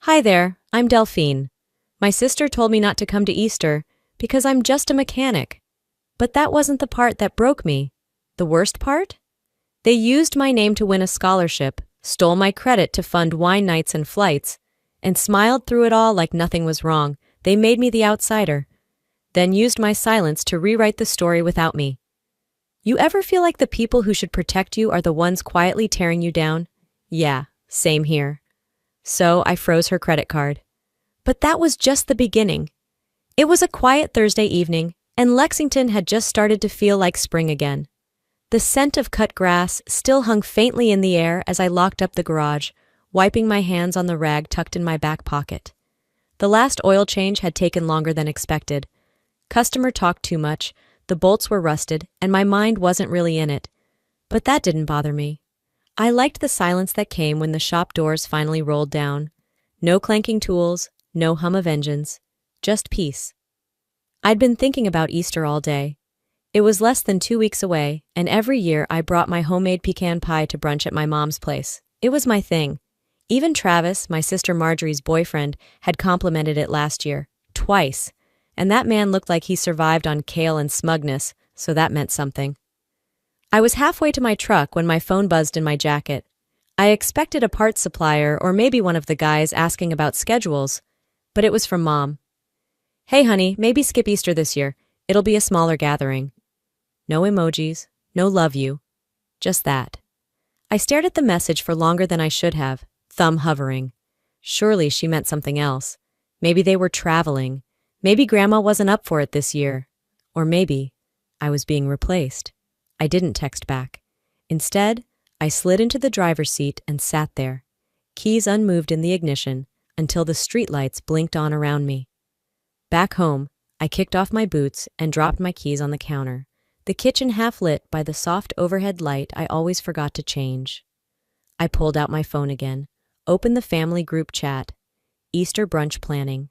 Hi there, I'm Delphine. My sister told me not to come to Easter because I'm just a mechanic. But that wasn't the part that broke me. The worst part? They used my name to win a scholarship, stole my credit to fund wine nights and flights, and smiled through it all like nothing was wrong. They made me the outsider, then used my silence to rewrite the story without me. You ever feel like the people who should protect you are the ones quietly tearing you down? Yeah, same here. So I froze her credit card. But that was just the beginning. It was a quiet Thursday evening, and Lexington had just started to feel like spring again. The scent of cut grass still hung faintly in the air as I locked up the garage, wiping my hands on the rag tucked in my back pocket. The last oil change had taken longer than expected. Customer talked too much, the bolts were rusted, and my mind wasn't really in it. But that didn't bother me. I liked the silence that came when the shop doors finally rolled down. No clanking tools, no hum of engines, just peace. I'd been thinking about Easter all day. It was less than 2 weeks away, and every year I brought my homemade pecan pie to brunch at my mom's place. It was my thing. Even Travis, my sister Marjorie's boyfriend, had complimented it last year, twice, and that man looked like he survived on kale and smugness, so that meant something. I was halfway to my truck when my phone buzzed in my jacket. I expected a parts supplier or maybe one of the guys asking about schedules, but it was from Mom. Hey honey, maybe skip Easter this year. It'll be a smaller gathering. No emojis, no love you, just that. I stared at the message for longer than I should have, thumb hovering. Surely she meant something else. Maybe they were traveling. Maybe Grandma wasn't up for it this year. Or maybe I was being replaced. I didn't text back. Instead, I slid into the driver's seat and sat there, keys unmoved in the ignition, until the streetlights blinked on around me. Back home, I kicked off my boots and dropped my keys on the counter, the kitchen half lit by the soft overhead light I always forgot to change. I pulled out my phone again, opened the family group chat. Easter brunch planning.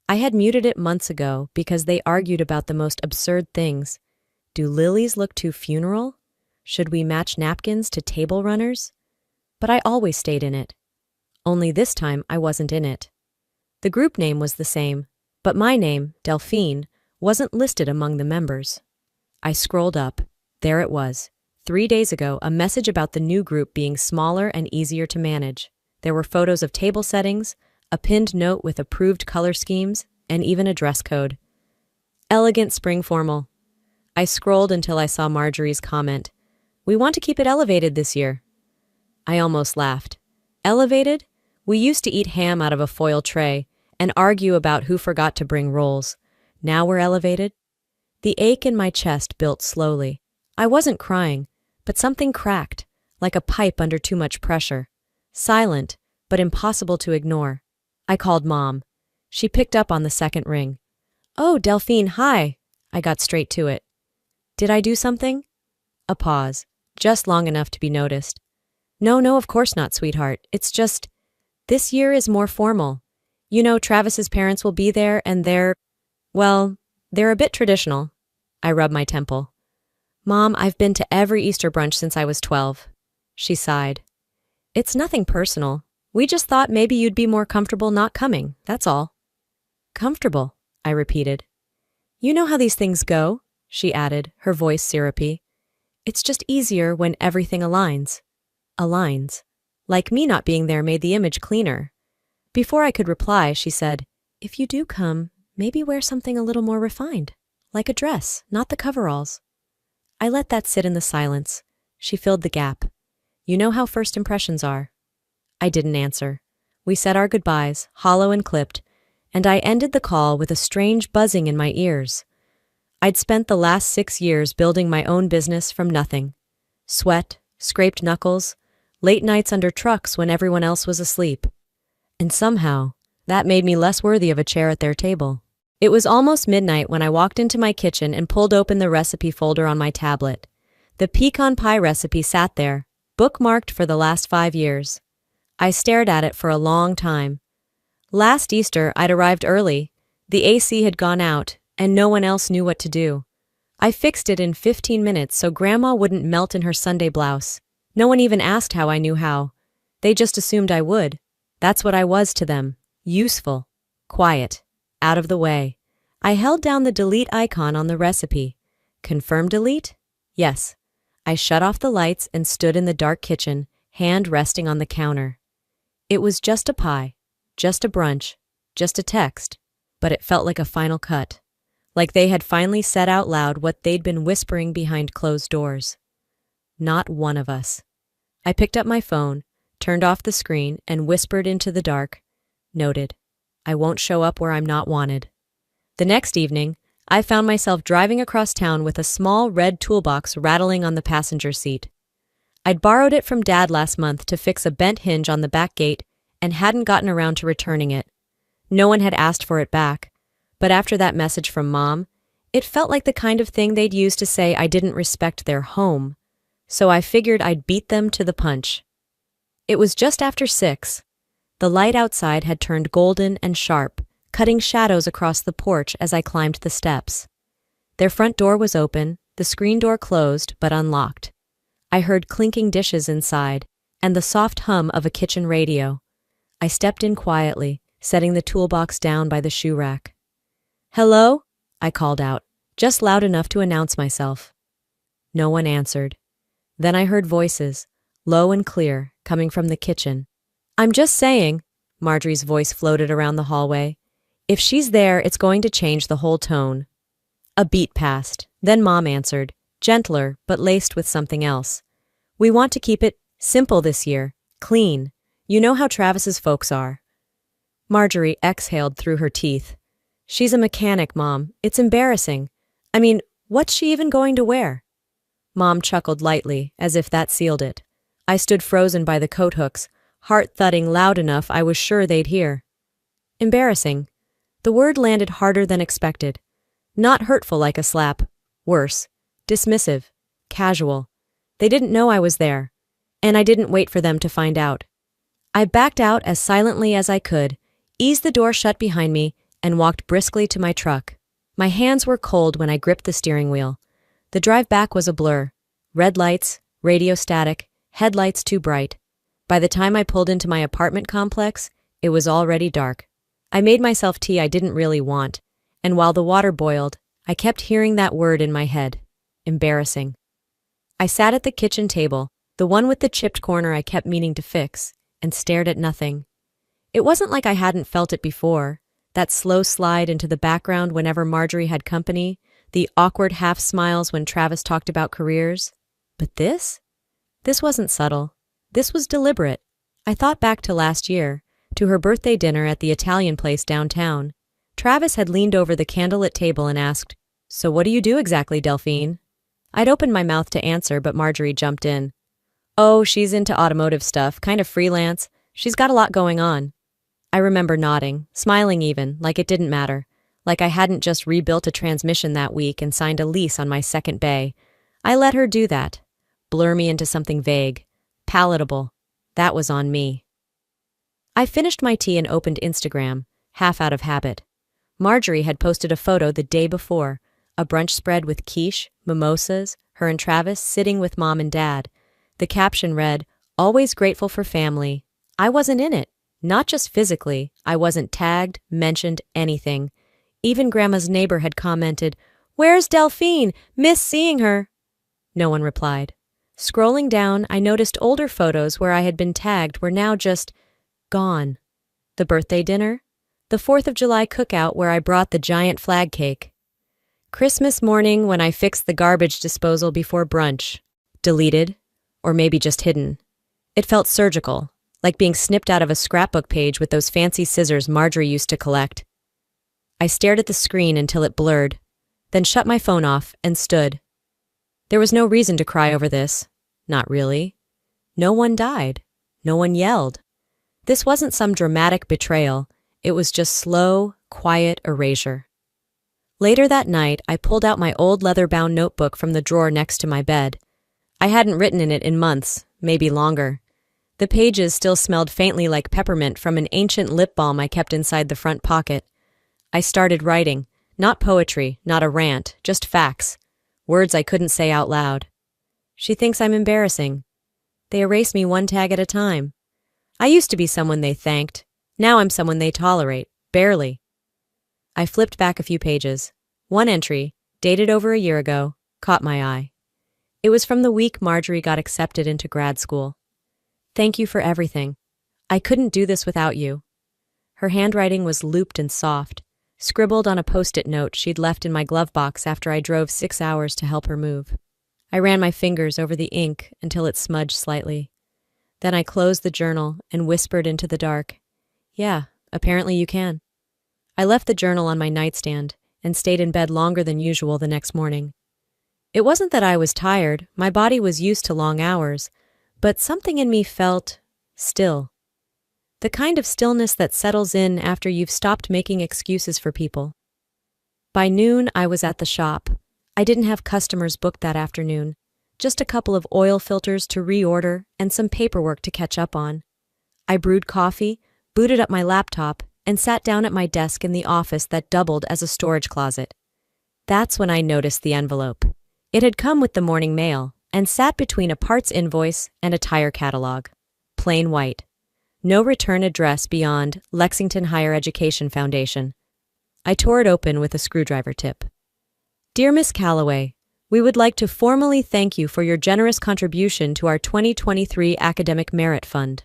I had muted it months ago because they argued about the most absurd things. Do lilies look too funeral? Should we match napkins to table runners? But I always stayed in it. Only this time I wasn't in it. The group name was the same, but my name, Delphine, wasn't listed among the members. I scrolled up. There it was. 3 days ago, a message about the new group being smaller and easier to manage. There were photos of table settings, a pinned note with approved color schemes, and even a dress code. Elegant spring formal. I scrolled until I saw Marjorie's comment. We want to keep it elevated this year. I almost laughed. Elevated? We used to eat ham out of a foil tray and argue about who forgot to bring rolls. Now we're elevated? The ache in my chest built slowly. I wasn't crying, but something cracked, like a pipe under too much pressure. Silent, but impossible to ignore. I called Mom. She picked up on the second ring. Oh, Delphine, hi. I got straight to it. Did I do something? A pause, just long enough to be noticed. No, of course not, sweetheart. It's just, this year is more formal. You know, Travis's parents will be there and they're a bit traditional. I rubbed my temple. Mom, I've been to every Easter brunch since I was 12. She sighed. It's nothing personal. We just thought maybe you'd be more comfortable not coming, that's all. Comfortable, I repeated. You know how these things go, she added, her voice syrupy. It's just easier when everything aligns. Aligns. Like me not being there made the image cleaner. Before I could reply, she said, if you do come, maybe wear something a little more refined, like a dress, not the coveralls. I let that sit in the silence. She filled the gap. You know how first impressions are. I didn't answer. We said our goodbyes, hollow and clipped, and I ended the call with a strange buzzing in my ears. I'd spent the last 6 years building my own business from nothing. Sweat, scraped knuckles, late nights under trucks when everyone else was asleep. And somehow, that made me less worthy of a chair at their table. It was almost midnight when I walked into my kitchen and pulled open the recipe folder on my tablet. The pecan pie recipe sat there, bookmarked for the last 5 years. I stared at it for a long time. Last Easter, I'd arrived early. The AC had gone out, and no one else knew what to do. I fixed it in 15 minutes so Grandma wouldn't melt in her Sunday blouse. No one even asked how I knew how. They just assumed I would. That's what I was to them. Useful. Quiet. Out of the way. I held down the delete icon on the recipe. Confirm delete? Yes. I shut off the lights and stood in the dark kitchen, hand resting on the counter. It was just a pie, just a brunch, just a text, but it felt like a final cut. Like they had finally said out loud what they'd been whispering behind closed doors. Not one of us. I picked up my phone, turned off the screen, and whispered into the dark, "Noted. I won't show up where I'm not wanted." The next evening, I found myself driving across town with a small red toolbox rattling on the passenger seat. I'd borrowed it from Dad last month to fix a bent hinge on the back gate and hadn't gotten around to returning it. No one had asked for it back, but after that message from Mom, it felt like the kind of thing they'd use to say I didn't respect their home, so I figured I'd beat them to the punch. It was just after 6. The light outside had turned golden and sharp, cutting shadows across the porch as I climbed the steps. Their front door was open, the screen door closed but unlocked. I heard clinking dishes inside and the soft hum of a kitchen radio. I stepped in quietly, setting the toolbox down by the shoe rack. "Hello?" I called out, just loud enough to announce myself. No one answered. Then I heard voices, low and clear, coming from the kitchen. "I'm just saying," Marjorie's voice floated around the hallway. "If she's there, it's going to change the whole tone." A beat passed. Then Mom answered, gentler but laced with something else. "We want to keep it simple this year, clean. You know how Travis's folks are." Marjorie exhaled through her teeth. "She's a mechanic, Mom. It's embarrassing. I mean, what's she even going to wear?" Mom chuckled lightly, as if that sealed it. I stood frozen by the coat hooks, heart thudding loud enough I was sure they'd hear. Embarrassing. The word landed harder than expected. Not hurtful like a slap. Worse. Dismissive. Casual. They didn't know I was there. And I didn't wait for them to find out. I backed out as silently as I could, eased the door shut behind me, and walked briskly to my truck. My hands were cold when I gripped the steering wheel. The drive back was a blur. Red lights, radio static, headlights too bright. By the time I pulled into my apartment complex, it was already dark. I made myself tea I didn't really want, and while the water boiled, I kept hearing that word in my head. Embarrassing. I sat at the kitchen table, the one with the chipped corner I kept meaning to fix, and stared at nothing. It wasn't like I hadn't felt it before, that slow slide into the background whenever Marjorie had company, the awkward half-smiles when Travis talked about careers. But this? This wasn't subtle. This was deliberate. I thought back to last year, to her birthday dinner at the Italian place downtown. Travis had leaned over the candlelit table and asked, "So what do you do exactly, Delphine?" I'd opened my mouth to answer, but Marjorie jumped in. "Oh, she's into automotive stuff, kind of freelance. She's got a lot going on." I remember nodding, smiling even, like it didn't matter, like I hadn't just rebuilt a transmission that week and signed a lease on my second bay. I let her do that, blur me into something vague, palatable. That was on me. I finished my tea and opened Instagram, half out of habit. Marjorie had posted a photo the day before, a brunch spread with quiche, mimosas, her and Travis sitting with Mom and Dad. The caption read, "Always grateful for family." I wasn't in it. Not just physically. I wasn't tagged, mentioned, anything. Even Grandma's neighbor had commented, "Where's Delphine? Miss seeing her." No one replied. Scrolling down, I noticed older photos where I had been tagged were now just gone. The birthday dinner? The 4th of July cookout where I brought the giant flag cake. Christmas morning when I fixed the garbage disposal before brunch. Deleted, or maybe just hidden. It felt surgical, like being snipped out of a scrapbook page with those fancy scissors Marjorie used to collect. I stared at the screen until it blurred, then shut my phone off and stood. There was no reason to cry over this. Not really. No one died. No one yelled. This wasn't some dramatic betrayal. It was just slow, quiet erasure. Later that night, I pulled out my old leather-bound notebook from the drawer next to my bed. I hadn't written in it in months, maybe longer. The pages still smelled faintly like peppermint from an ancient lip balm I kept inside the front pocket. I started writing. Not poetry, not a rant, just facts. Words I couldn't say out loud. She thinks I'm embarrassing. They erase me one tag at a time. I used to be someone they thanked. Now I'm someone they tolerate. Barely. I flipped back a few pages. One entry, dated over a year ago, caught my eye. It was from the week Marjorie got accepted into grad school. Thank you for everything. I couldn't do this without you. Her handwriting was looped and soft, scribbled on a post-it note she'd left in my glove box after I drove 6 hours to help her move. I ran my fingers over the ink until it smudged slightly. Then I closed the journal and whispered into the dark, "Yeah, apparently you can." I left the journal on my nightstand and stayed in bed longer than usual the next morning. It wasn't that I was tired, my body was used to long hours, but something in me felt still. The kind of stillness that settles in after you've stopped making excuses for people. By noon, I was at the shop. I didn't have customers booked that afternoon, just a couple of oil filters to reorder and some paperwork to catch up on. I brewed coffee, booted up my laptop, and sat down at my desk in the office that doubled as a storage closet. That's when I noticed the envelope. It had come with the morning mail and sat between a parts invoice and a tire catalog. Plain white. No return address beyond Lexington Higher Education Foundation. I tore it open with a screwdriver tip. Dear Miss Calloway, we would like to formally thank you for your generous contribution to our 2023 Academic Merit Fund.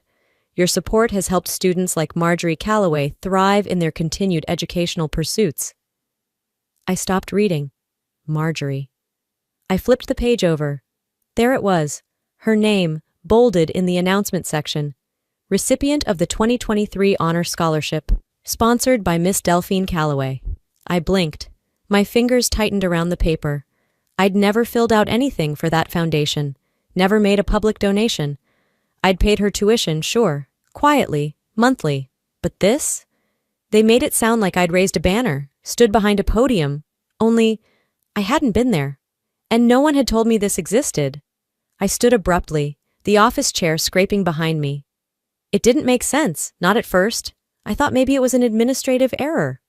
Your support has helped students like Marjorie Calloway thrive in their continued educational pursuits. I stopped reading. Marjorie. I flipped the page over. There it was, her name, bolded in the announcement section. Recipient of the 2023 Honor Scholarship, sponsored by Miss Delphine Calloway. I blinked. My fingers tightened around the paper. I'd never filled out anything for that foundation, never made a public donation. I'd paid her tuition, sure, quietly, monthly. But this? They made it sound like I'd raised a banner, stood behind a podium, only I hadn't been there. And no one had told me this existed. I stood abruptly, the office chair scraping behind me. It didn't make sense, not at first. I thought maybe it was an administrative error.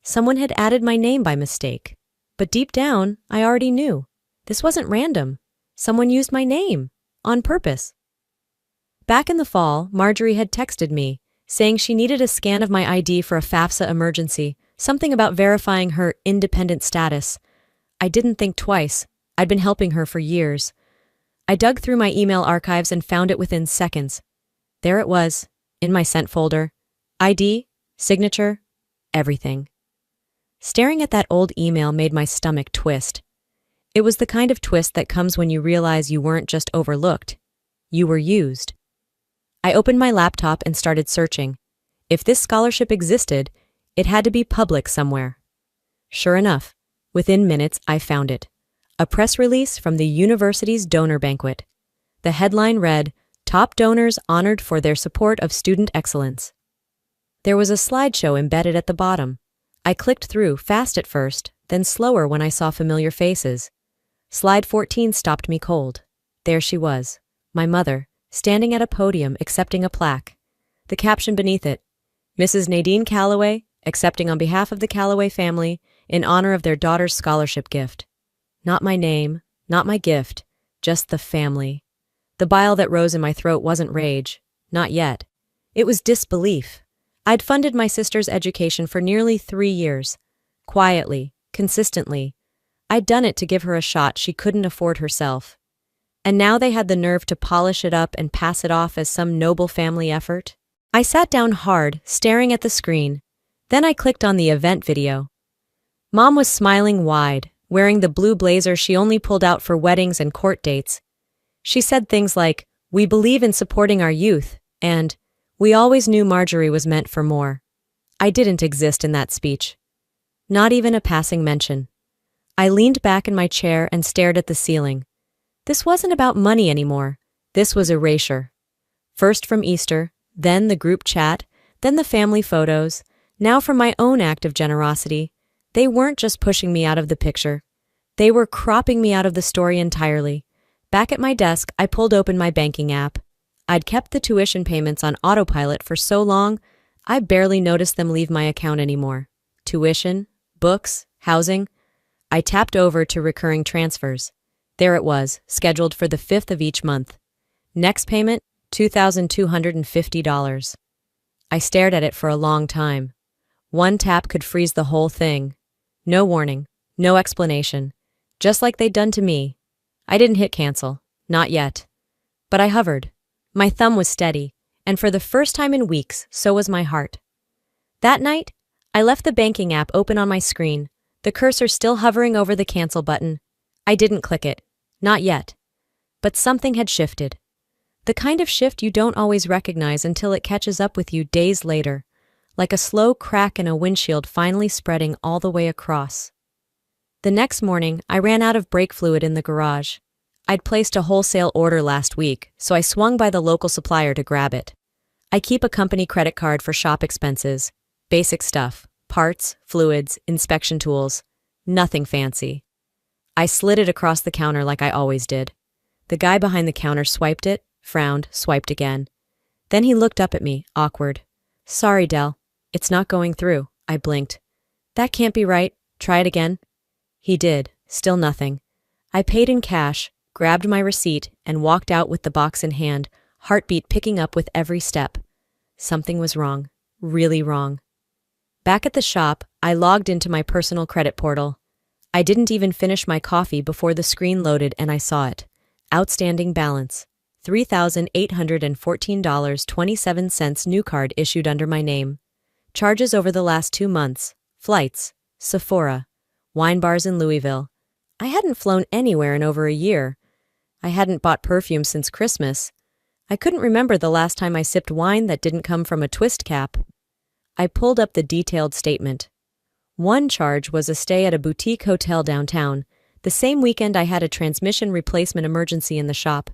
Someone had added my name by mistake. But deep down, I already knew. This wasn't random. Someone used my name, on purpose. Back in the fall, Marjorie had texted me, saying she needed a scan of my ID for a FAFSA emergency, something about verifying her independent status. I didn't think twice. I'd been helping her for years. I dug through my email archives and found it within seconds. There it was, in my sent folder. ID, signature, everything. Staring at that old email made my stomach twist. It was the kind of twist that comes when you realize you weren't just overlooked. You were used. I opened my laptop and started searching. If this scholarship existed, it had to be public somewhere. Sure enough, within minutes I found it. A press release from the university's donor banquet. The headline read, "Top donors honored for their support of student excellence." There was a slideshow embedded at the bottom. I clicked through, fast at first, then slower when I saw familiar faces. Slide 14 stopped me cold. There she was, my mother, standing at a podium accepting a plaque. The caption beneath it, "Mrs. Nadine Calloway, accepting on behalf of the Calloway family in honor of their daughter's scholarship gift." Not my name, not my gift, just the family. The bile that rose in my throat wasn't rage, not yet. It was disbelief. I'd funded my sister's education for nearly 3 years. Quietly, consistently. I'd done it to give her a shot she couldn't afford herself. And now they had the nerve to polish it up and pass it off as some noble family effort? I sat down hard, staring at the screen. Then I clicked on the event video. Mom was smiling wide, wearing the blue blazer she only pulled out for weddings and court dates. She said things like, "We believe in supporting our youth," and "We always knew Marjorie was meant for more." I didn't exist in that speech. Not even a passing mention. I leaned back in my chair and stared at the ceiling. This wasn't about money anymore. This was erasure. First from Easter, then the group chat, then the family photos, now from my own act of generosity. They weren't just pushing me out of the picture. They were cropping me out of the story entirely. Back at my desk, I pulled open my banking app. I'd kept the tuition payments on autopilot for so long, I barely noticed them leave my account anymore. Tuition, books, housing. I tapped over to recurring transfers. There it was, scheduled for the 5th of each month. Next payment, $2,250. I stared at it for a long time. One tap could freeze the whole thing. No warning, no explanation. Just like they'd done to me. I didn't hit cancel. Not yet. But I hovered. My thumb was steady, and for the first time in weeks, so was my heart. That night, I left the banking app open on my screen, the cursor still hovering over the cancel button. I didn't click it. Not yet. But something had shifted. The kind of shift you don't always recognize until it catches up with you days later, like a slow crack in a windshield finally spreading all the way across. The next morning, I ran out of brake fluid in the garage. I'd placed a wholesale order last week, so I swung by the local supplier to grab it. I keep a company credit card for shop expenses, basic stuff, parts, fluids, inspection tools, nothing fancy. I slid it across the counter like I always did. The guy behind the counter swiped it, frowned, swiped again. Then he looked up at me, awkward. "Sorry, Del. It's not going through," I blinked. "That can't be right. Try it again." He did. Still nothing. I paid in cash, grabbed my receipt, and walked out with the box in hand, heartbeat picking up with every step. Something was wrong. Really wrong. Back at the shop, I logged into my personal credit portal. I didn't even finish my coffee before the screen loaded and I saw it. Outstanding balance. $3,814.27 new card issued under my name. Charges over the last 2 months. Flights. Sephora. Wine bars in Louisville. I hadn't flown anywhere in over a year. I hadn't bought perfume since Christmas. I couldn't remember the last time I sipped wine that didn't come from a twist cap. I pulled up the detailed statement. One charge was a stay at a boutique hotel downtown. The same weekend I had a transmission replacement emergency in the shop.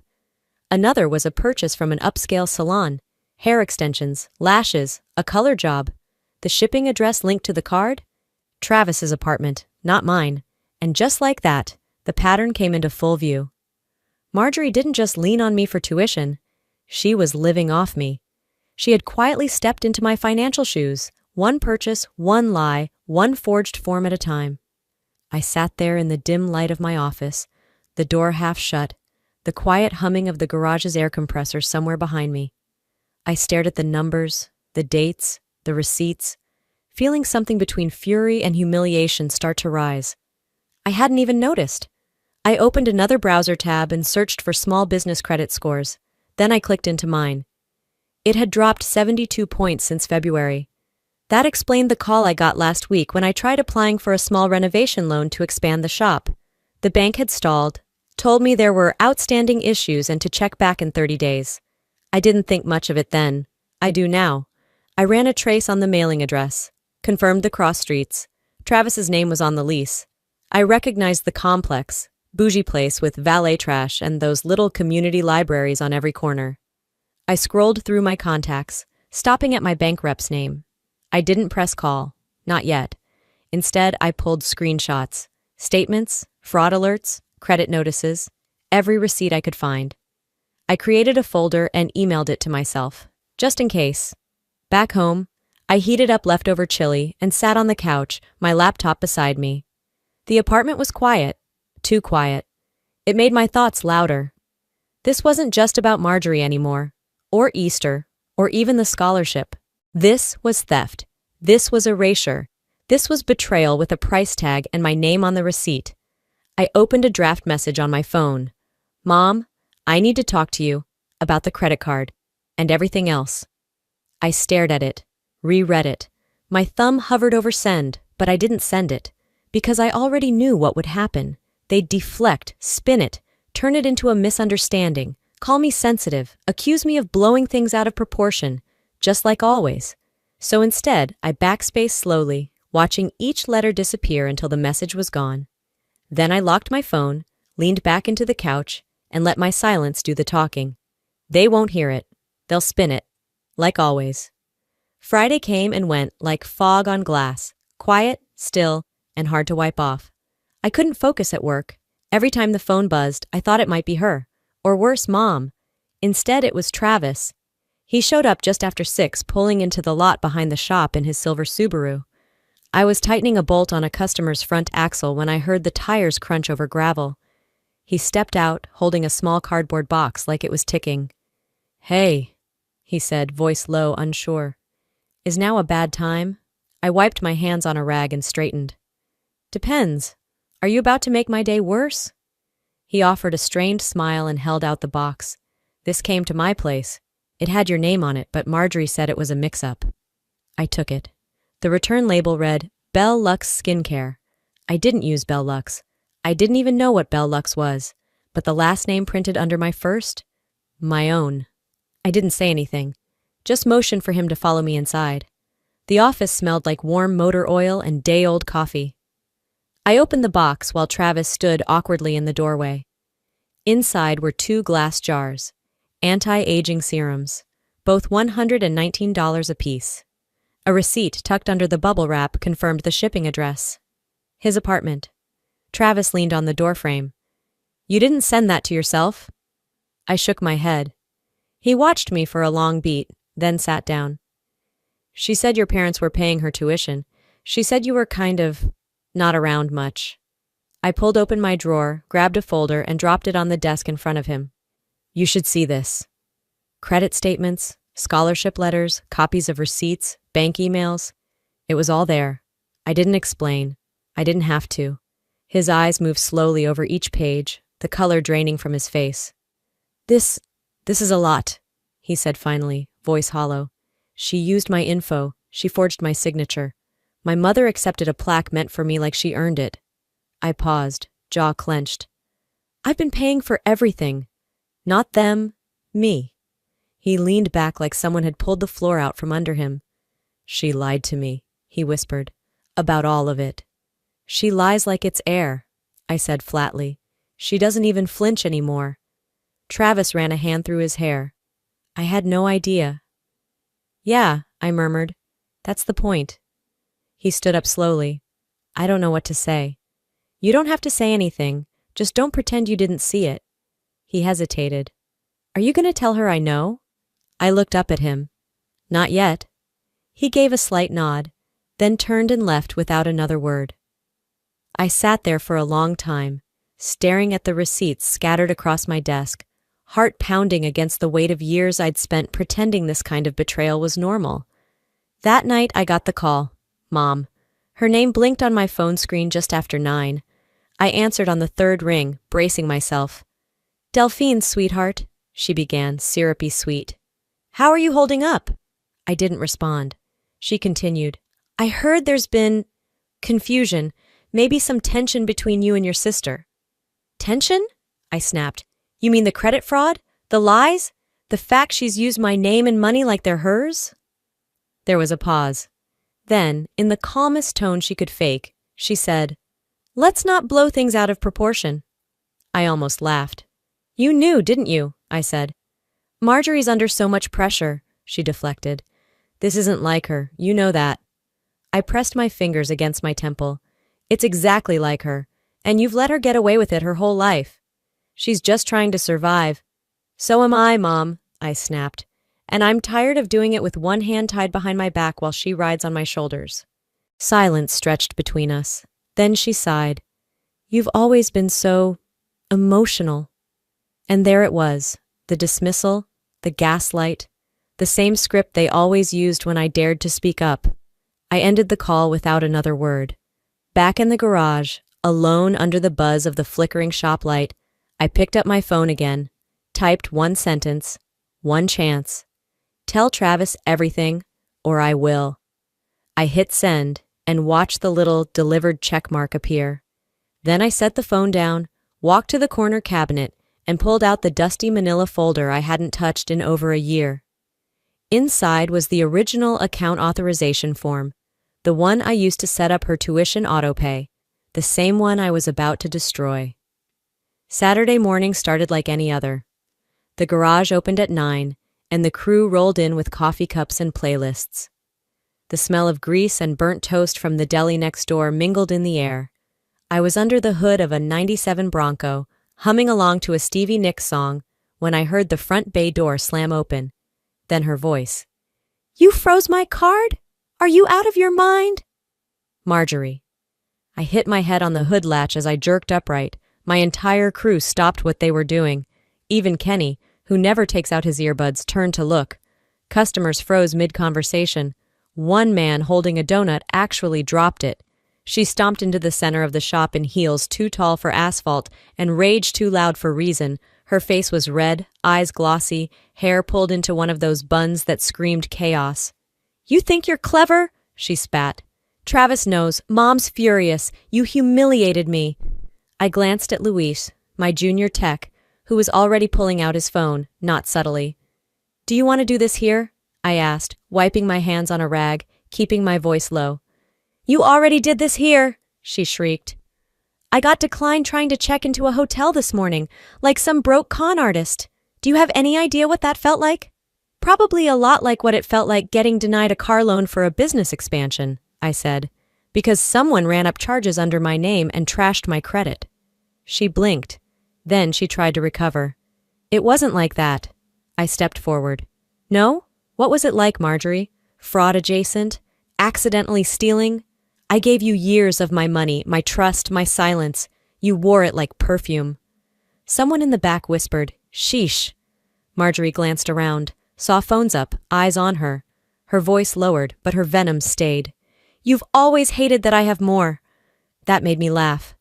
Another was a purchase from an upscale salon. Hair extensions, lashes, a color job. The shipping address linked to the card? Travis's apartment, not mine. And just like that, the pattern came into full view. Marjorie didn't just lean on me for tuition. She was living off me. She had quietly stepped into my financial shoes, one purchase, one lie, one forged form at a time. I sat there in the dim light of my office, the door half shut, the quiet humming of the garage's air compressor somewhere behind me. I stared at the numbers, the dates, the receipts, feeling something between fury and humiliation start to rise. I hadn't even noticed. I opened another browser tab and searched for small business credit scores. Then I clicked into mine. It had dropped 72 points since February. That explained the call I got last week when I tried applying for a small renovation loan to expand the shop. The bank had stalled, told me there were outstanding issues and to check back in 30 days. I didn't think much of it then. I do now. I ran a trace on the mailing address, confirmed the cross streets. Travis's name was on the lease. I recognized the complex, bougie place with valet trash and those little community libraries on every corner. I scrolled through my contacts, stopping at my bank rep's name. I didn't press call. Not yet. Instead, I pulled screenshots, statements, fraud alerts, credit notices, every receipt I could find. I created a folder and emailed it to myself, just in case. Back home, I heated up leftover chili and sat on the couch, my laptop beside me. The apartment was quiet, too quiet. It made my thoughts louder. This wasn't just about Marjorie anymore, or Easter, or even the scholarship. This was theft. This was erasure. This was betrayal with a price tag and my name on the receipt. I opened a draft message on my phone. "Mom, I need to talk to you about the credit card and everything else." I stared at it, reread it. My thumb hovered over send, but I didn't send it, because I already knew what would happen. They'd deflect, spin it, turn it into a misunderstanding, call me sensitive, accuse me of blowing things out of proportion, just like always. So instead, I backspaced slowly, watching each letter disappear until the message was gone. Then I locked my phone, leaned back into the couch, and let my silence do the talking. They won't hear it. They'll spin it. Like always. Friday came and went like fog on glass, quiet, still, and hard to wipe off. I couldn't focus at work. Every time the phone buzzed, I thought it might be her. Or worse, Mom. Instead, it was Travis. He showed up just after 6, pulling into the lot behind the shop in his silver Subaru. I was tightening a bolt on a customer's front axle when I heard the tires crunch over gravel. He stepped out, holding a small cardboard box like it was ticking. Hey, he said, voice low, unsure. Is now a bad time? I wiped my hands on a rag and straightened. Depends. Are you about to make my day worse? He offered a strained smile and held out the box. This came to my place. It had your name on it, but Marjorie said it was a mix-up. I took it. The return label read, Belle Lux Skincare. I didn't use Belle Lux. I didn't even know what Belle Lux was, but the last name printed under my first? My own. I didn't say anything, just motioned for him to follow me inside. The office smelled like warm motor oil and day-old coffee. I opened the box while Travis stood awkwardly in the doorway. Inside were 2 glass jars, anti-aging serums, both $119 apiece. A receipt tucked under the bubble wrap confirmed the shipping address. His apartment. Travis leaned on the doorframe. You didn't send that to yourself? I shook my head. He watched me for a long beat, then sat down. She said your parents were paying her tuition. She said you were kind of not around much. I pulled open my drawer, grabbed a folder, and dropped it on the desk in front of him. You should see this. Credit statements, scholarship letters, copies of receipts, bank emails. It was all there. I didn't explain. I didn't have to. His eyes moved slowly over each page, the color draining from his face. This is a lot, he said finally, voice hollow. She used my info. She forged my signature. My mother accepted a plaque meant for me like she earned it. I paused, jaw clenched. I've been paying for everything. Not them, me. He leaned back like someone had pulled the floor out from under him. She lied to me, he whispered, about all of it. She lies like it's air, I said flatly. She doesn't even flinch anymore. Travis ran a hand through his hair. I had no idea. Yeah, I murmured. That's the point. He stood up slowly. I don't know what to say. You don't have to say anything. Just don't pretend you didn't see it. He hesitated. Are you going to tell her I know? I looked up at him. Not yet. He gave a slight nod, then turned and left without another word. I sat there for a long time, staring at the receipts scattered across my desk, heart pounding against the weight of years I'd spent pretending this kind of betrayal was normal. That night I got the call. Mom. Her name blinked on my phone screen just after 9. I answered on the 3rd ring, bracing myself. Delphine, sweetheart, she began, syrupy sweet. How are you holding up? I didn't respond. She continued. I heard there's been confusion, maybe some tension between you and your sister. Tension? I snapped. You mean the credit fraud? The lies? The fact she's used my name and money like they're hers? There was a pause. Then, in the calmest tone she could fake, she said, Let's not blow things out of proportion. I almost laughed. You knew, didn't you? I said. Marjorie's under so much pressure, she deflected. This isn't like her, you know that. I pressed my fingers against my temple. It's exactly like her, and you've let her get away with it her whole life. She's just trying to survive. So am I, Mom, I snapped, and I'm tired of doing it with one hand tied behind my back while she rides on my shoulders. Silence stretched between us. Then she sighed. You've always been so emotional. And there it was, the dismissal, the gaslight, the same script they always used when I dared to speak up. I ended the call without another word. Back in the garage, alone under the buzz of the flickering shop light, I picked up my phone again, typed one sentence, one chance. Tell Travis everything, or I will. I hit send and watched the little delivered checkmark appear. Then I set the phone down, walked to the corner cabinet, and pulled out the dusty manila folder I hadn't touched in over a year. Inside was the original account authorization form, the one I used to set up her tuition autopay, the same one I was about to destroy. Saturday morning started like any other. The garage opened at 9, and the crew rolled in with coffee cups and playlists. The smell of grease and burnt toast from the deli next door mingled in the air. I was under the hood of a '97 Bronco, humming along to a Stevie Nicks song, when I heard the front bay door slam open. Then her voice. You froze my card? Are you out of your mind? Marjorie. I hit my head on the hood latch as I jerked upright. My entire crew stopped what they were doing. Even Kenny, who never takes out his earbuds, turned to look. Customers froze mid-conversation. One man holding a donut actually dropped it. She stomped into the center of the shop in heels too tall for asphalt and rage too loud for reason. Her face was red, eyes glossy, hair pulled into one of those buns that screamed chaos. "You think you're clever?" she spat. "Travis knows. Mom's furious. You humiliated me." I glanced at Luis, my junior tech, who was already pulling out his phone, not subtly. "Do you want to do this here?" I asked, wiping my hands on a rag, keeping my voice low. "You already did this here," she shrieked. "I got declined trying to check into a hotel this morning, like some broke con artist. Do you have any idea what that felt like?" "Probably a lot like what it felt like getting denied a car loan for a business expansion," I said, "because someone ran up charges under my name and trashed my credit." She blinked. Then she tried to recover. "It wasn't like that." I stepped forward. "No? What was it like, Marjorie? Fraud adjacent? Accidentally stealing? I gave you years of my money, my trust, my silence. You wore it like perfume." Someone in the back whispered, "Sheesh." Marjorie glanced around, saw phones up, eyes on her. Her voice lowered, but her venom stayed. "You've always hated that I have more." That made me laugh.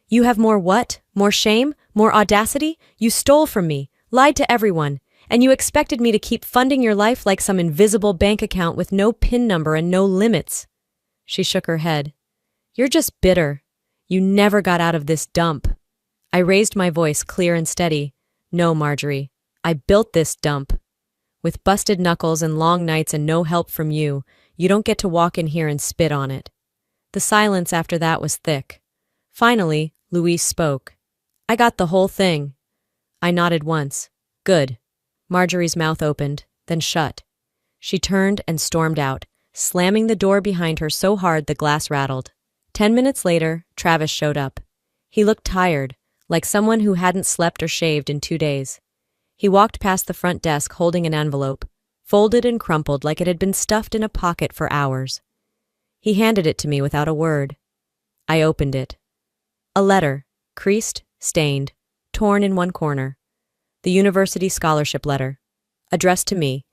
"You have more what? More shame? More audacity? You stole from me, lied to everyone, and you expected me to keep funding your life like some invisible bank account with no PIN number and no limits." She shook her head. "You're just bitter. You never got out of this dump." I raised my voice clear and steady. "No, Marjorie. I built this dump. With busted knuckles and long nights and no help from you, you don't get to walk in here and spit on it." The silence after that was thick. Finally, Luis spoke. "I got the whole thing." I nodded once. "Good." Marjorie's mouth opened, then shut. She turned and stormed out, slamming the door behind her so hard the glass rattled. 10 minutes later, Travis showed up. He looked tired, like someone who hadn't slept or shaved in 2 days. He walked past the front desk holding an envelope, folded and crumpled like it had been stuffed in a pocket for hours. He handed it to me without a word. I opened it. A letter, creased, stained, torn in one corner. The university scholarship letter, addressed to me.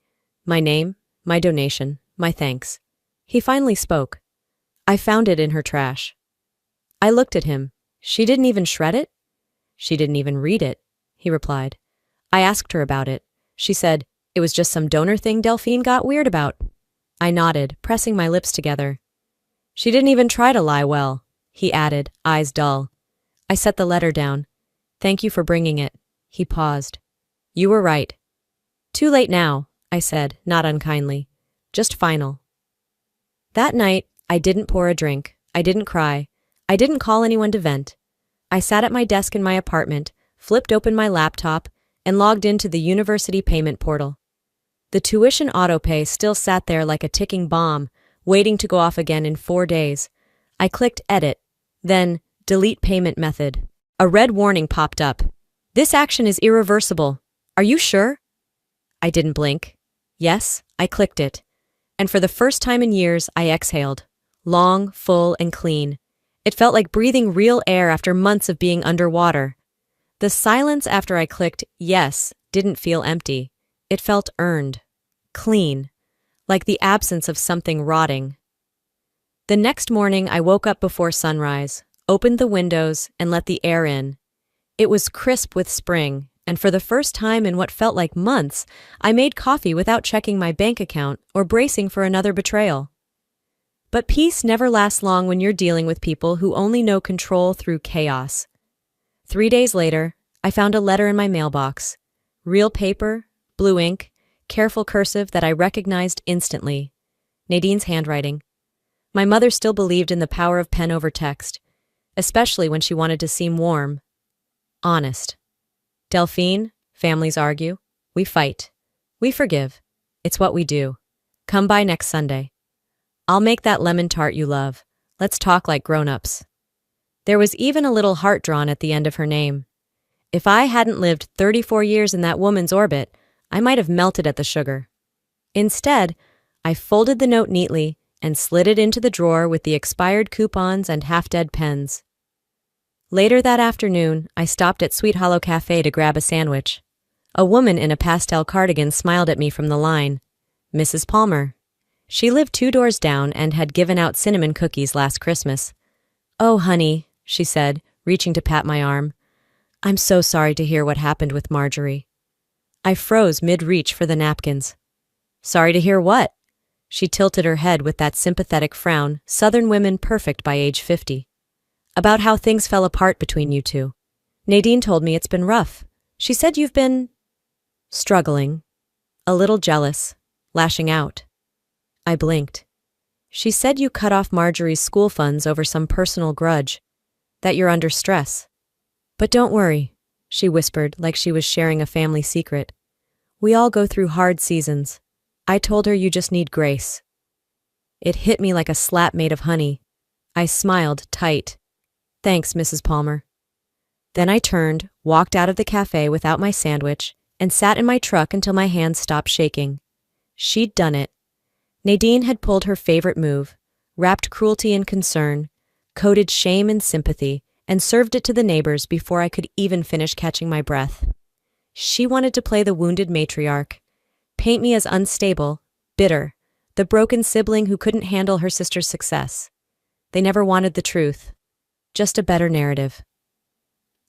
My name, my donation, my thanks. He finally spoke. "I found it in her trash." I looked at him. "She didn't even shred it?" "She didn't even read it," he replied. I asked her about it. She said, "It was just some donor thing Delphine got weird about." I nodded, pressing my lips together. "She didn't even try to lie well," he added, eyes dull. I set the letter down. "Thank you for bringing it." He paused. "You were right." "Too late now," I said, not unkindly. "Just final." That night, I didn't pour a drink. I didn't cry. I didn't call anyone to vent. I sat at my desk in my apartment, flipped open my laptop, and logged into the university payment portal. The tuition autopay still sat there like a ticking bomb, waiting to go off again in 4 days. I clicked Edit, then Delete Payment Method. A red warning popped up. "This action is irreversible. Are you sure?" I didn't blink. Yes, I clicked it. And for the first time in years, I exhaled. Long, full, and clean. It felt like breathing real air after months of being underwater. The silence after I clicked yes didn't feel empty. It felt earned. Clean. Like the absence of something rotting. The next morning, I woke up before sunrise, opened the windows, and let the air in. It was crisp with spring, and for the first time in what felt like months, I made coffee without checking my bank account or bracing for another betrayal. But peace never lasts long when you're dealing with people who only know control through chaos. 3 days later, I found a letter in my mailbox. Real paper, blue ink, careful cursive that I recognized instantly. Nadine's handwriting. My mother still believed in the power of pen over text, especially when she wanted to seem warm. Honest. "Delphine, families argue. We fight. We forgive. It's what we do. Come by next Sunday. I'll make that lemon tart you love. Let's talk like grown-ups." There was even a little heart drawn at the end of her name. If I hadn't lived 34 years in that woman's orbit, I might have melted at the sugar. Instead, I folded the note neatly and slid it into the drawer with the expired coupons and half-dead pens. Later that afternoon, I stopped at Sweet Hollow Cafe to grab a sandwich. A woman in a pastel cardigan smiled at me from the line. Mrs. Palmer. She lived 2 doors down and had given out cinnamon cookies last Christmas. "Oh, honey," she said, reaching to pat my arm. "I'm so sorry to hear what happened with Marjorie." I froze mid-reach for the napkins. "Sorry to hear what?" She tilted her head with that sympathetic frown, Southern women perfect by age 50. "About how things fell apart between you two. Nadine told me it's been rough. She said you've been struggling, a little jealous, lashing out." I blinked. "She said you cut off Marjorie's school funds over some personal grudge, that you're under stress. But don't worry," she whispered like she was sharing a family secret. "We all go through hard seasons. I told her you just need grace." It hit me like a slap made of honey. I smiled tight. "Thanks, Mrs. Palmer." Then I turned, walked out of the cafe without my sandwich, and sat in my truck until my hands stopped shaking. She'd done it. Nadine had pulled her favorite move, wrapped cruelty in concern, coded shame in sympathy, and served it to the neighbors before I could even finish catching my breath. She wanted to play the wounded matriarch, paint me as unstable, bitter, the broken sibling who couldn't handle her sister's success. They never wanted the truth, just a better narrative.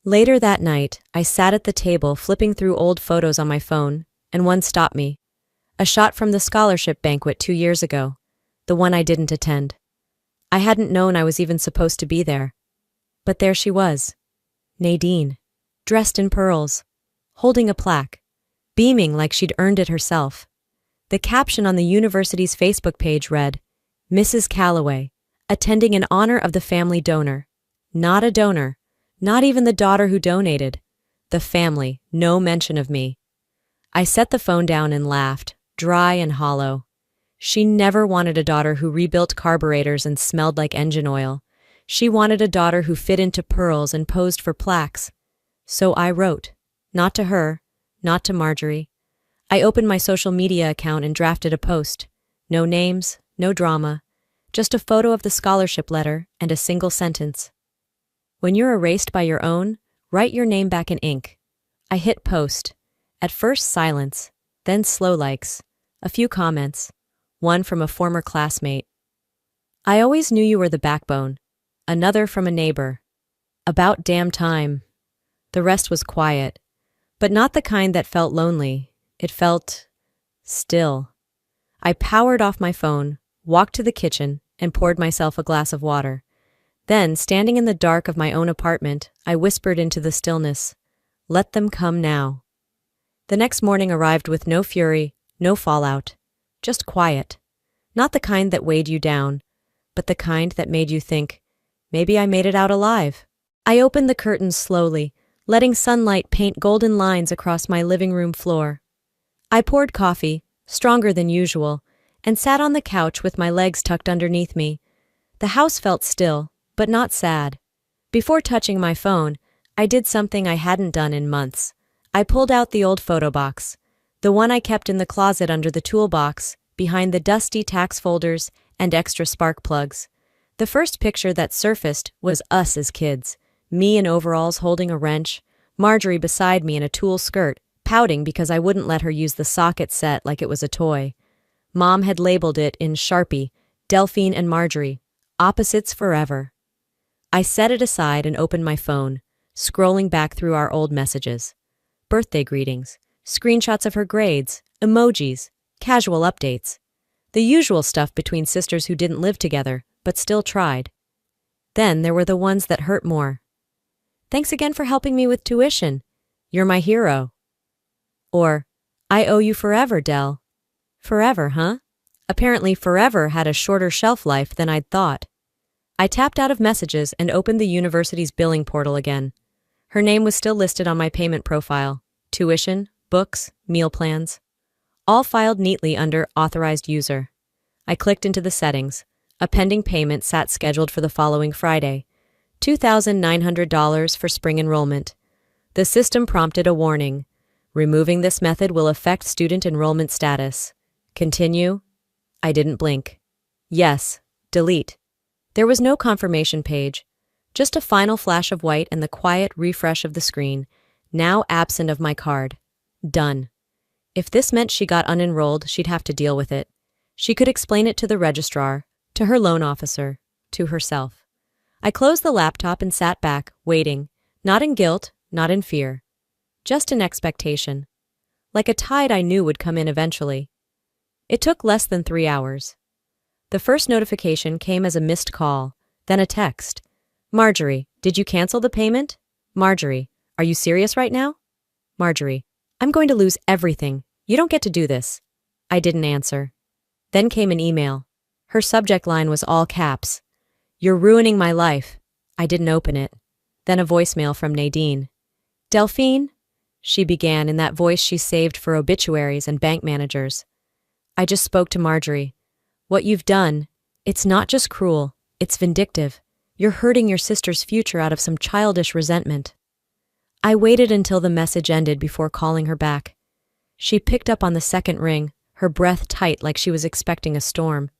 Later that night, I sat at the table flipping through old photos on my phone, and one stopped me. A shot from the scholarship banquet 2 years ago, the one I didn't attend. I hadn't known I was even supposed to be there. But there she was, Nadine, dressed in pearls, holding a plaque, beaming like she'd earned it herself. The caption on the university's Facebook page read, "Mrs. Calloway, attending in honor of the family donor." Not a donor, not even the daughter who donated. The family, no mention of me. I set the phone down and laughed, dry and hollow. She never wanted a daughter who rebuilt carburetors and smelled like engine oil. She wanted a daughter who fit into pearls and posed for plaques. So I wrote, not to her, not to Marjorie. I opened my social media account and drafted a post. No names, no drama, just a photo of the scholarship letter and a single sentence. "When you're erased by your own, write your name back in ink." I hit post. At first silence, then slow likes, a few comments, one from a former classmate. "I always knew you were the backbone." Another from a neighbor. "About damn time." The rest was quiet, but not the kind that felt lonely. It felt still. I powered off my phone, walked to the kitchen, and poured myself a glass of water. Then, standing in the dark of my own apartment, I whispered into the stillness, "Let them come now." The next morning arrived with no fury, no fallout, just quiet. Not the kind that weighed you down, but the kind that made you think, maybe I made it out alive. I opened the curtains slowly, letting sunlight paint golden lines across my living room floor. I poured coffee, stronger than usual, and sat on the couch with my legs tucked underneath me. The house felt still, but not sad. Before touching my phone, I did something I hadn't done in months. I pulled out the old photo box, the one I kept in the closet under the toolbox, behind the dusty tax folders and extra spark plugs. The first picture that surfaced was us as kids, me in overalls holding a wrench, Marjorie beside me in a tulle skirt, pouting because I wouldn't let her use the socket set like it was a toy. Mom had labeled it in Sharpie, "Delphine and Marjorie, opposites forever." I set it aside and opened my phone, scrolling back through our old messages. Birthday greetings, screenshots of her grades, emojis, casual updates. The usual stuff between sisters who didn't live together, but still tried. Then there were the ones that hurt more. "Thanks again for helping me with tuition. You're my hero." Or, "I owe you forever, Del." Forever, huh? Apparently forever had a shorter shelf life than I'd thought. I tapped out of messages and opened the university's billing portal again. Her name was still listed on my payment profile. Tuition, books, meal plans. All filed neatly under Authorized User. I clicked into the settings. A pending payment sat scheduled for the following Friday. $2,900 for spring enrollment. The system prompted a warning. Removing this method will affect student enrollment status. Continue? I didn't blink. Yes. Delete. There was no confirmation page. Just a final flash of white and the quiet refresh of the screen, now absent of my card. Done. If this meant she got unenrolled, she'd have to deal with it. She could explain it to the registrar, to her loan officer, to herself. I closed the laptop and sat back, waiting, not in guilt, not in fear. Just in expectation. Like a tide I knew would come in eventually. It took less than 3 hours. The first notification came as a missed call, then a text. Marjorie, did you cancel the payment? Marjorie, are you serious right now? Marjorie, I'm going to lose everything. You don't get to do this. I didn't answer. Then came an email. Her subject line was all caps. You're ruining my life. I didn't open it. Then a voicemail from Nadine. Delphine? She began in that voice she saved for obituaries and bank managers. I just spoke to Marjorie. What you've done, it's not just cruel, it's vindictive. You're hurting your sister's future out of some childish resentment. I waited until the message ended before calling her back. She picked up on the second ring, her breath tight like she was expecting a storm.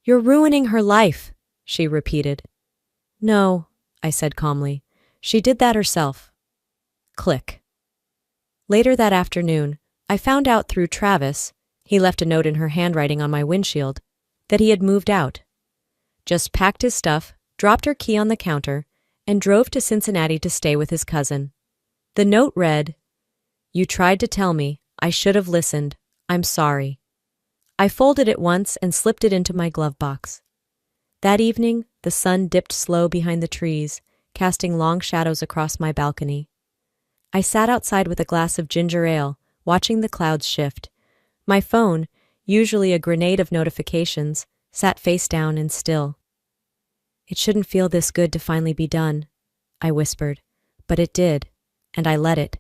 You're ruining her life, she repeated. No, I said calmly. She did that herself. Click. Later that afternoon, I found out through Travis, he left a note in her handwriting on my windshield, that he had moved out. Just packed his stuff, dropped her key on the counter, and drove to Cincinnati to stay with his cousin. The note read, You tried to tell me. I should have listened. I'm sorry. I folded it once and slipped it into my glove box. That evening, the sun dipped slow behind the trees, casting long shadows across my balcony. I sat outside with a glass of ginger ale, watching the clouds shift. My phone, usually a grenade of notifications, sat face down and still. It shouldn't feel this good to finally be done, I whispered, but it did, and I let it.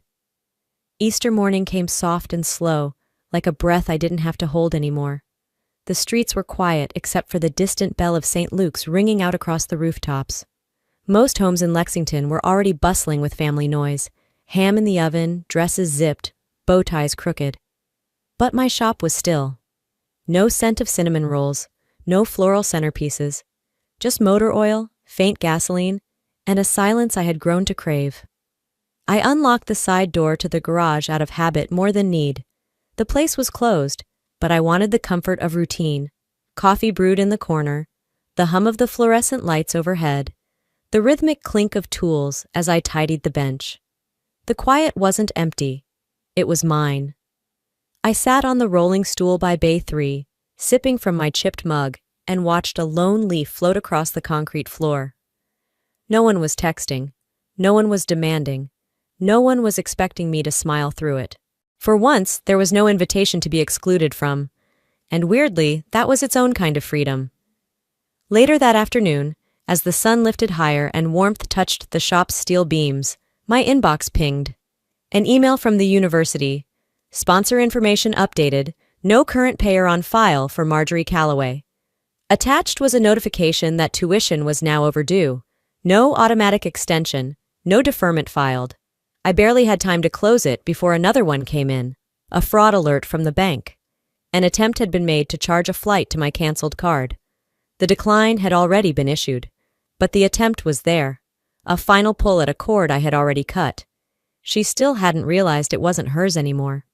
Easter morning came soft and slow, like a breath I didn't have to hold anymore. The streets were quiet except for the distant bell of St. Luke's ringing out across the rooftops. Most homes in Lexington were already bustling with family noise, ham in the oven, dresses zipped, bow ties crooked. But my shop was still. No scent of cinnamon rolls, no floral centerpieces, just motor oil, faint gasoline, and a silence I had grown to crave. I unlocked the side door to the garage out of habit more than need. The place was closed, but I wanted the comfort of routine. Coffee brewed in the corner, the hum of the fluorescent lights overhead, the rhythmic clink of tools as I tidied the bench. The quiet wasn't empty. It was mine. I sat on the rolling stool by Bay 3, sipping from my chipped mug, and watched a lone leaf float across the concrete floor. No one was texting. No one was demanding. No one was expecting me to smile through it. For once, there was no invitation to be excluded from. And weirdly, that was its own kind of freedom. Later that afternoon, as the sun lifted higher and warmth touched the shop's steel beams, my inbox pinged. An email from the university. Sponsor information updated. No current payer on file for Marjorie Calloway. Attached was a notification that tuition was now overdue. No automatic extension. No deferment filed. I barely had time to close it before another one came in. A fraud alert from the bank. An attempt had been made to charge a flight to my canceled card. The decline had already been issued. But the attempt was there. A final pull at a cord I had already cut. She still hadn't realized it wasn't hers anymore.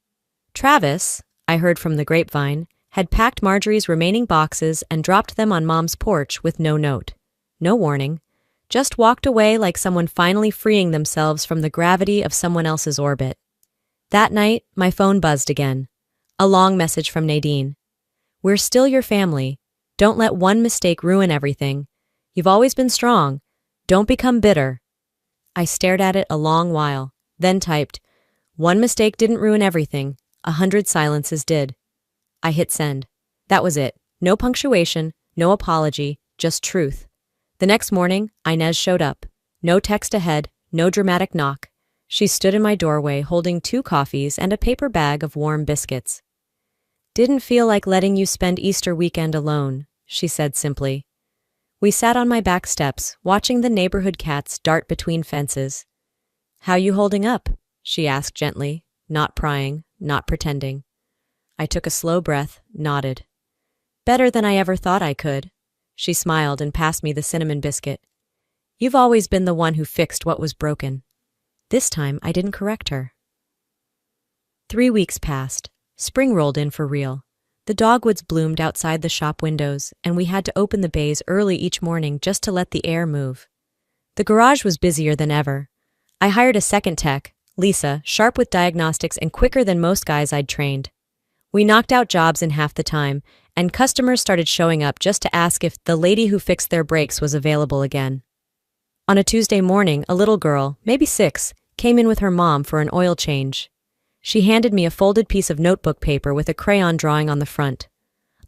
Travis, I heard from the grapevine, had packed Marjorie's remaining boxes and dropped them on Mom's porch with no note. No warning. Just walked away like someone finally freeing themselves from the gravity of someone else's orbit. That night, my phone buzzed again. A long message from Nadine. We're still your family. Don't let one mistake ruin everything. You've always been strong. Don't become bitter. I stared at it a long while, then typed, One mistake didn't ruin everything. 100 silences did. I hit send. That was it. No punctuation, no apology, just truth. The next morning, Inez showed up. No text ahead, no dramatic knock. She stood in my doorway holding 2 coffees and a paper bag of warm biscuits. Didn't feel like letting you spend Easter weekend alone, she said simply. We sat on my back steps, watching the neighborhood cats dart between fences. How you holding up? She asked gently, not prying, not pretending. I took a slow breath, nodded. Better than I ever thought I could. She smiled and passed me the cinnamon biscuit. You've always been the one who fixed what was broken. This time I didn't correct her. 3 weeks passed. Spring rolled in for real. The dogwoods bloomed outside the shop windows, and we had to open the bays early each morning just to let the air move. The garage was busier than ever. I hired a second tech, Lisa, sharp with diagnostics and quicker than most guys I'd trained. We knocked out jobs in half the time, and customers started showing up just to ask if the lady who fixed their brakes was available again. On a Tuesday morning, a little girl, maybe 6, came in with her mom for an oil change. She handed me a folded piece of notebook paper with a crayon drawing on the front.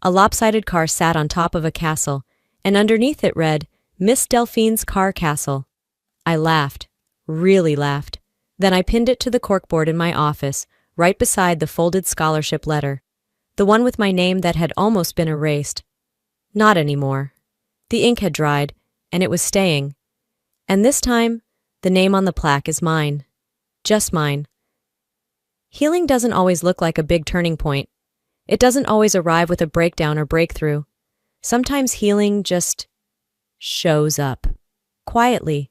A lopsided car sat on top of a castle, and underneath it read, Miss Delphine's Car Castle. I laughed, really laughed. Then I pinned it to the corkboard in my office, right beside the folded scholarship letter. The one with my name that had almost been erased. Not anymore. The ink had dried, and it was staying. And this time, the name on the plaque is mine. Just mine. Healing doesn't always look like a big turning point. It doesn't always arrive with a breakdown or breakthrough. Sometimes healing just shows up. Quietly.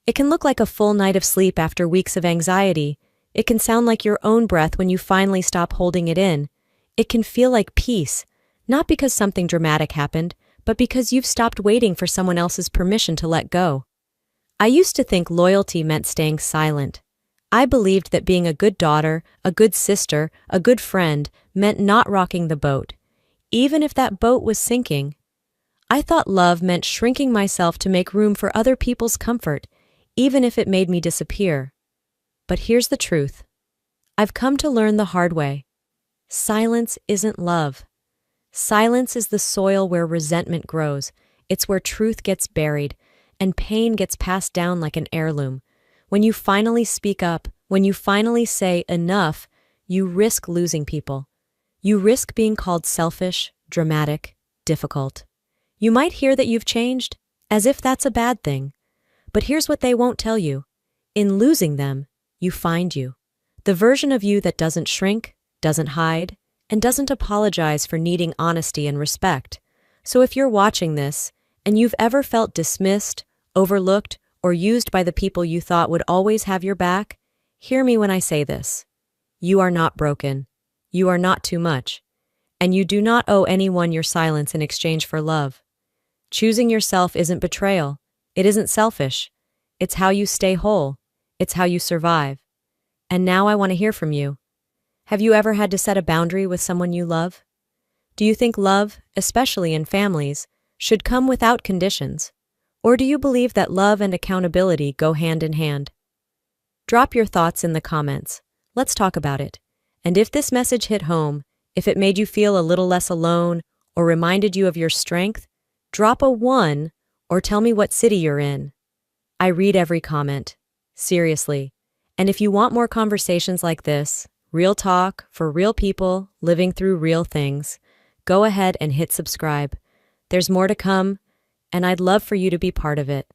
It can look like a full night of sleep after weeks of anxiety. It can sound like your own breath when you finally stop holding it in. It can feel like peace, not because something dramatic happened, but because you've stopped waiting for someone else's permission to let go. I used to think loyalty meant staying silent. I believed that being a good daughter, a good sister, a good friend meant not rocking the boat, even if that boat was sinking. I thought love meant shrinking myself to make room for other people's comfort, even if it made me disappear. But here's the truth. I've come to learn the hard way. Silence isn't love. Silence is the soil where resentment grows. It's where truth gets buried, and pain gets passed down like an heirloom. When you finally speak up, when you finally say enough, you risk losing people. You risk being called selfish, dramatic, difficult. You might hear that you've changed, as if that's a bad thing. But here's what they won't tell you. In losing them, you find you. The version of you that doesn't shrink, doesn't hide, and doesn't apologize for needing honesty and respect. So if you're watching this, and you've ever felt dismissed, overlooked, or used by the people you thought would always have your back, hear me when I say this. You are not broken. You are not too much. And you do not owe anyone your silence in exchange for love. Choosing yourself isn't betrayal. It isn't selfish. It's how you stay whole. It's how you survive. And now I want to hear from you. Have you ever had to set a boundary with someone you love? Do you think love, especially in families, should come without conditions? Or do you believe that love and accountability go hand in hand? Drop your thoughts in the comments. Let's talk about it. And if this message hit home, if it made you feel a little less alone or reminded you of your strength, drop a 1 or tell me what city you're in. I read every comment. Seriously. And if you want more conversations like this, real talk for real people living through real things, go ahead and hit subscribe. There's more to come, and I'd love for you to be part of it.